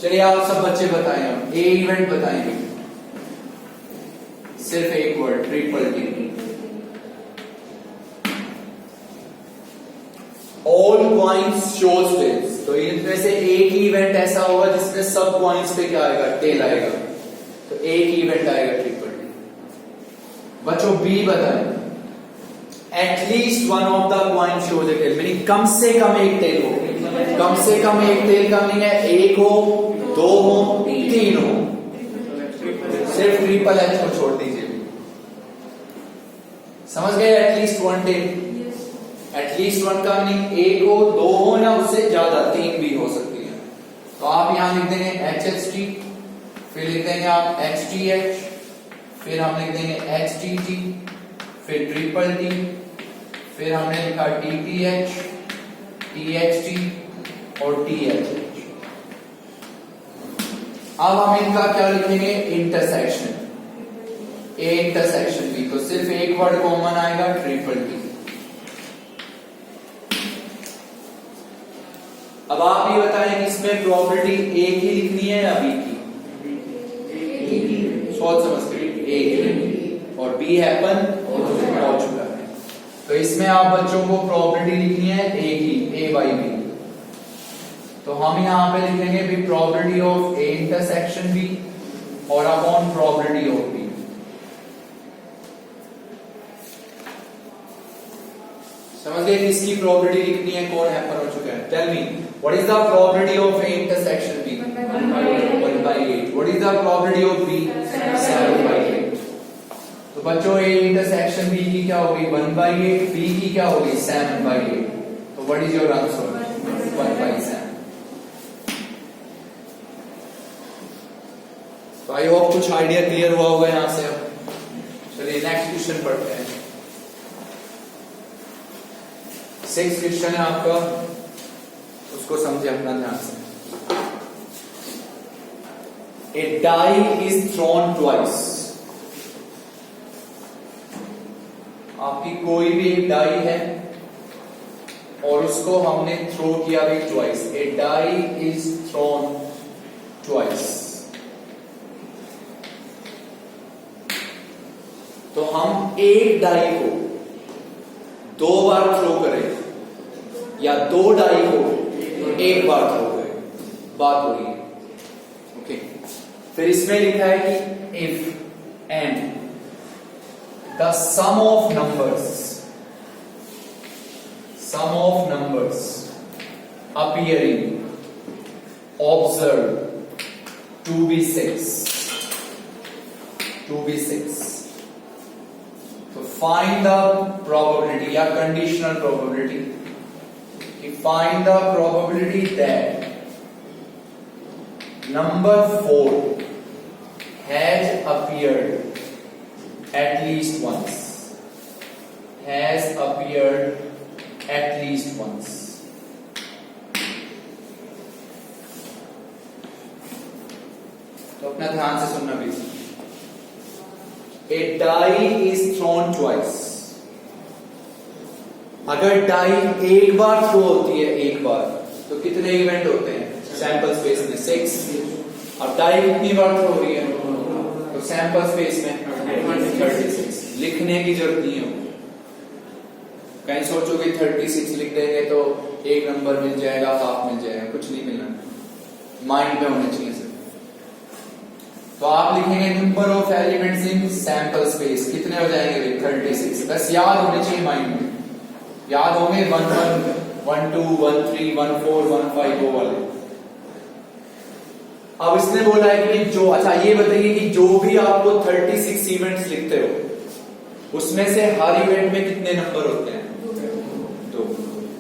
चलिए आप सब बच्चे बताएं, अब ए इवेंट बताएंगे, सिर्फ एक word, triple T. All coins shows tails, तो इनमें से एक ही इवेंट ऐसा होगा जिसमें सब कॉइन्स पे क्या आएगा? टेल आएगा, तो एक ही इवेंट आएगा ट्रिपल। बच्चों बी बताएं, at least one of the coin shows a tail, meaning कम से कम एक टेल हो। कम से कम एक टेल का मीनिंग है एक हो, दो हो, तीन हो, सिर्फ ट्रिपल एच को छोड़ दीजिए। समझ गए? At least one tail, at least one का मीनिंग एक हो, दो हो, ना उससे ज्यादा, तीन भी हो सकती है। तो आप यहां लिख देंगे एच एच टी, फिर लिख देंगे आप एच टी एच, फिर हम लिख देंगे एच टी टी, फिर ट्रिपल टी, फिर हमने लिखा T T H, T H T और टी एच एच। अब हम इनका क्या लिखेंगे? इंटरसेक्शन, ए इंटरसेक्शन बी, तो सिर्फ एक वर्ड कॉमन आएगा ट्रिपल टी। अब आप ये बताएं कि इसमें प्रोबेबिलिटी ए की लिखनी है या बी की? सोच समझ के ए की, और बी हैपन हो चुका है। तो इसमें आप बच्चों को प्रोबेबिलिटी लिखनी है ए की, ए बाई बी। तो हम यहां पे लिखेंगे भी probability of A intersection B और अपॉन प्रोबेबिलिटी ऑफ बी। समझ गए किसकी प्रोबेबिलिटी लिखनी है, कौन हैपन हो चुका है? Tell me what is the probability of A intersection B? 1/8। What is the probability of B? 7/8। तो बच्चों ए इंटरसेक्शन बी की क्या होगी? 1/8, बी की क्या होगी? 7/8। तो व्हाट इज योर आंसर? 1/7। तो आई होप कुछ आइडिया क्लियर हुआ होगा यहां से। अब चलिए नेक्स्ट क्वेश्चन पढ़ते हैं। 6th क्वेश्चन है आपका, उसको समझे अपना ध्यान से। A die is thrown twice। आपकी कोई भी एक डाई है और उसको हमने थ्रो किया भी twice. A die is thrown twice। तो हम एक डाई को 2 बार थ्रो करें या 2 डाई को 1 बार थ्रो करें, बात हो रही है। ओके, फिर इसमें लिखा है कि if and the sum of numbers appearing observed to be 6, so find the probability या conditional probability, find the probability that number 4 has appeared at least once, तो अपना ध्यान से सुनना please. A die is thrown twice, अगर die एक बार throw होती है एक बार, तो कितने इवेंट होते हैं सैंपल स्पेस में? 6। अब डाई कितनी बार थ्रो हो रही है तो सैंपल स्पेस में 36। लिखने की जरूरत नहीं है, कहीं सोचोगे 36 लिख देंगे तो एक नंबर मिल जाएगा, हाफ मिल जाएगा, कुछ नहीं मिलना, माइंड में होना चाहिए सिर्फ। तो आप लिखेंगे number of elements in sample space, कितने हो जाएंगे? 36। बस याद होने चाहिए माइंड में, याद होंगे 1 1 1 2 1 3 1 4 1 5 वो वाले। अब इसने बोला है कि जो, अच्छा ये बताइए कि जो भी आपको 36 इवेंट्स लिखते हो उसमें से हर इवेंट में कितने नंबर होते हैं? 2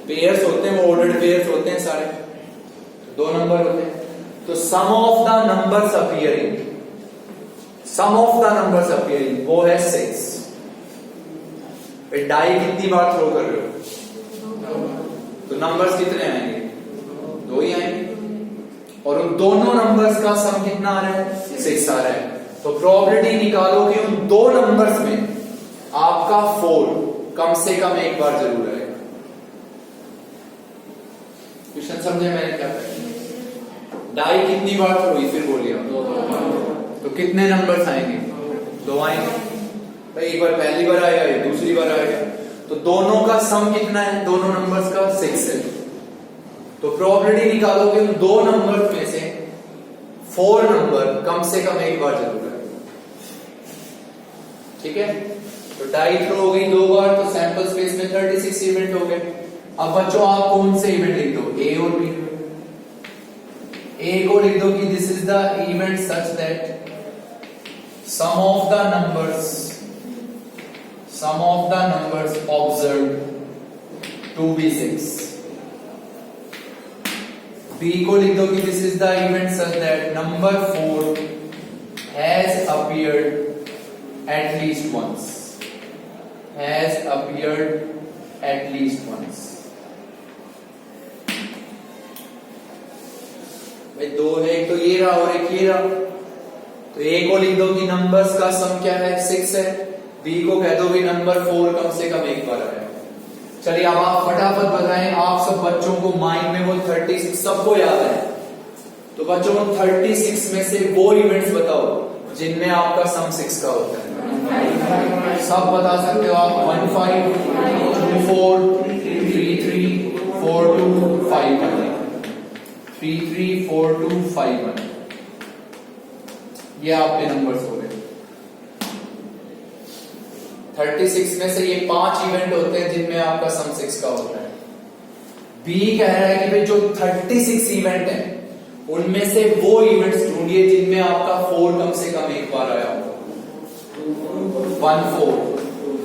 पेयर्स होते हैं, वो ऑर्डर्ड पेयर्स होते हैं सारे, 2 नंबर होते हैं। तो सम ऑफ द नंबर्स अपीयरिंग वो है 6। डाई कितनी बार थ्रो कर रहे हो तो नंबर्स कितने आएंगे? 2 ही आएंगे, और उन दोनों नंबर्स का सम कितना आ रहा है? 6 आ रहा है। तो प्रोबेबिलिटी निकालो कि उन 2 नंबर्स में आपका 4 कम से कम एक बार जरूर आएगा। क्वेश्चन समझे मैंने क्या कहा? डाई कितनी बार थ्रो हुई, फिर बोलिए तो कितने नंबर्स आएंगे? 2 आएंगे भाई, एक बार पहली बार आएगा, ये दूसरी बार आएगा, तो दोनों का सम कितना है? दोनों नंबर्स का 6 है। तो प्रोबेबिलिटी निकालो कि उन 2 नंबर्स में से 4 नंबर कम से कम एक बार जरूर है। ठीक है, तो डाई थ्रो हो गई 2 बार, तो सैंपल स्पेस में 36 इवेंट हो गए। अब बच्चों आप कौन से इवेंट लिख दो? ए और बी। ए को लिख दो कि this is the event such that sum of the numbers observed to be 6. B को लिख दो कि this is the event such that number 4 has appeared at least once. भाई 2 है, एक तो ये रहा और एक ये रहा। तो A को लिख दो कि नंबर्स का सम क्या है? 6 है। B को कह दो कि नंबर 4 कम से कम एक बार आया। चलिए अब आप फटाफट बताएं, आप सब बच्चों को माइंड में वो 36 सबको याद है, तो बच्चों 36 में से वो इवेंट्स बताओ जिनमें आपका सम 6 का होता है। सब बता सकते हो आप, 1 5 2 4 3 3 4 2 5 1 3 3 4 2 5 1, ये आपके नंबर्स हो गए। 36 में से ये 5 इवेंट होते हैं जिनमें आपका सम 6 का होता है। बी कह रहा है कि भाई जो 36 इवेंट है उनमें से वो इवेंट्स ढूंढिए जिनमें आपका 4 कम से कम एक बार आया हो। 1 4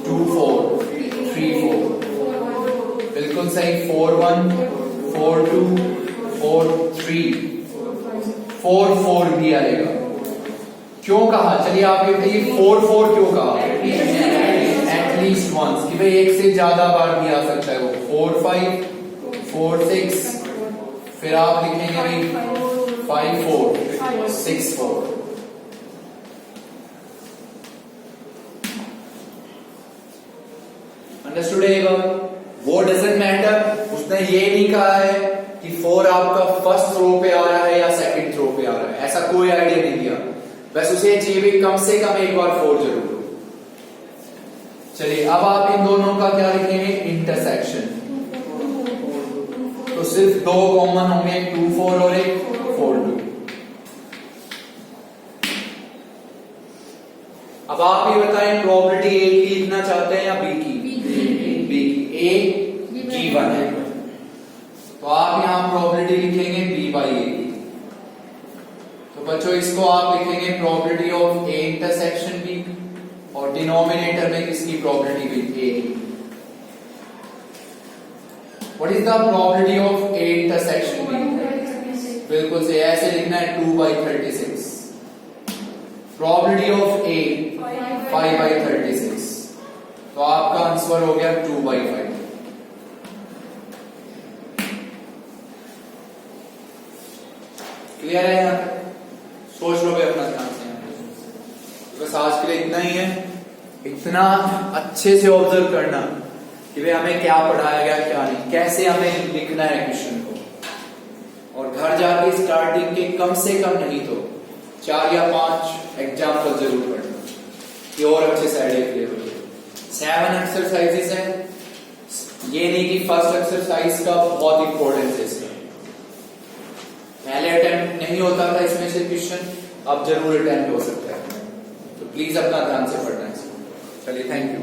2 4 3 4, बिल्कुल सही। 4 1 4 2 4 3 4 4 भी आएगा। क्यों कहा? चलिए आप ये बताइए 4 4 क्यों कहा? एटलीस्ट वंस, कि भाई एक से ज्यादा बार भी आ सकता है वो। 4 5 4 6, फिर आप लिखेंगे भाई 5 4 6 4। अंडरस्टूड है? वो डजंट मैटर, उसने ये नहीं कहा है कि 4 आपका फर्स्ट थ्रो पे आ रहा है या सेकंड थ्रो पे आ रहा है, ऐसा कोई आइडिया नहीं दिया। बस उसे चाहिए भी कम से कम एक बार 4 जरूर हो। चलिए अब आप इन दोनों का क्या लिखेंगे? इंटरसेक्शन। तो सिर्फ 2 कॉमन होंगे, 2 4 और एक 4 2। अब आप ये बताएं प्रोबेबिलिटी ए की लिखना चाहते हैं या बी की? बी की। ए गिवन है तो आप यहां प्रोबेबिलिटी लिखेंगे बी बाई ए। तो बच्चों इसको आप लिखेंगे probability of A intersection B और डिनोमिनेटर में किसकी probability B? A. What is the probability of A intersection B? बिल्कुल से ऐसे लिखना है 2/36। प्रोबेबिलिटी ऑफ ए 5/36 तो आपका आंसर हो गया 2/5। क्लियर है यहाँ पे? सोच लो भाई अपना ध्यान से। बस आज के लिए इतना ही है। इतना अच्छे से ऑब्जर्व करना कि भाई हमें क्या पढ़ाया गया क्या नहीं, कैसे हमें लिखना है क्वेश्चन को, और घर जाके स्टार्टिंग के कम से कम नहीं तो 4 या 5 एग्जाम्पल जरूर पढ़ना कि और अच्छे से आइडिया क्लियर हो जाए। 7 एक्सरसाइजेस हैं, ये नहीं कि फर्स्ट एक्सरसाइज का बहुत इंपॉर्टेंस है इसमें। पहले अटेम्प्ट नहीं होता था इसमें से क्वेश्चन, अब जरूर अटेम्प्ट हो सकता है। तो प्लीज अपना ध्यान से पढ़ना है इसको। चलिए थैंक यू।